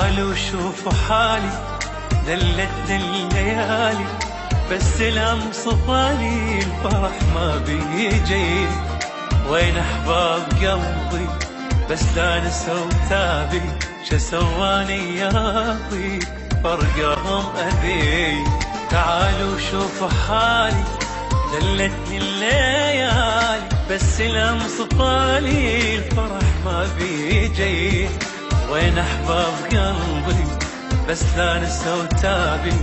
تعالوا شوفوا حالي دلتني الليالي، بس الأمس طالي الفرح ما بيجي. وين أحباب قلبي بس لا نسوا تابي، شو سواني يا ربي فرقهم أذي. تعالوا شوفوا حالي دلتني الليالي، بس الأمس طالي الفرح ما بيجي. وين أحباب قلبي بس لا نسوا تابي،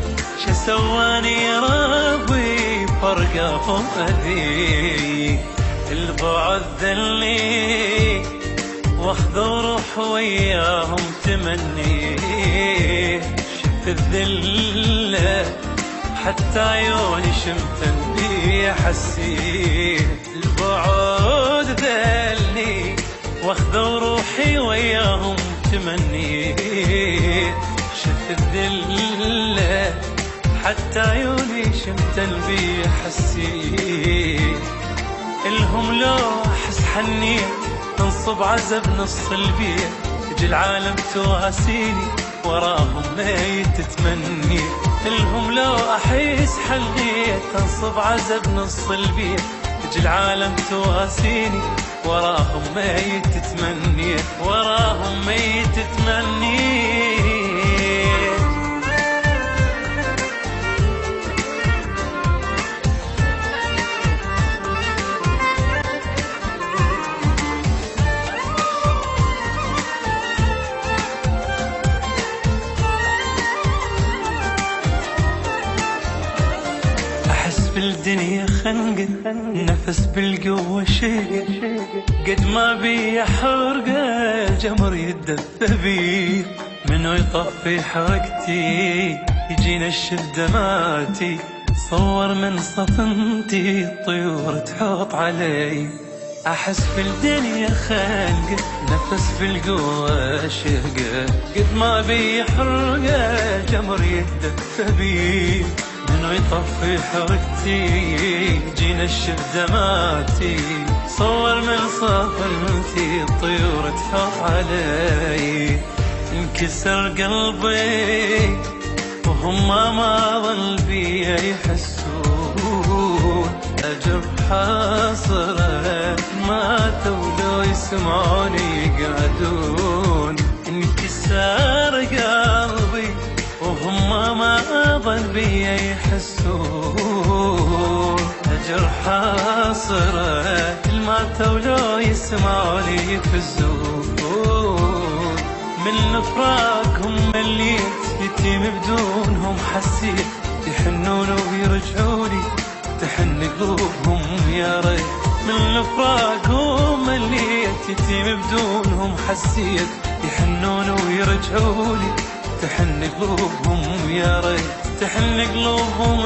شو سواني يا ربي فرقهم أذي. البعد ذلي واخذ روح وياهم تمني، شفت الذلة حتى عيوني شمتن بي حسيت. البعد ذلي واخذ روحي وياهم تمني، شفت الذلة حتى عيوني شمتن بي حسيت. الهم لو احس حنيت تنصب عزب نص البيت، تجي العالم تواسيني وراهم ميت تتمني. الهم لو احس حنيت تنصب عزب نص البيت، تجي العالم تواسيني وراهم ميت تتمني، وراهم ميت تتمني. بالدنيا خنقة نفس بالقوة شيء، قد ما بي حرقة الجمر يتدفى بي. منو يطفي حرقتي يجينا الشدة ماتي، صور من صفنتي الطيور تحوط علي. أحس بالدنيا خنقة نفس بالقوة شهقة، قد ما بي حرقة الجمر يتدفى بي. منو يطفي حرقتي جينا الشدة ماتي، صور من صفنتي الطيور تحط علي. انكسر قلبي وهم ما ظل بي يحسون، أجر حاصرة ماتوا لو يسمعوني يقعدون. انكسر قلبي وهم ما ظل بي يحسون، أجر حاصرة الماتوا لو يسمعوني يفزون. من فراقهم مليت يتيم بدونهم حسيت، يحنون ويرجعوني تحن قلوبهم يا ريت. من فراقهم مليت يتيم بدونهم حسيت، يحنون ويرجعوني تحن قلوبهم يا ريت، تحن قلوبهم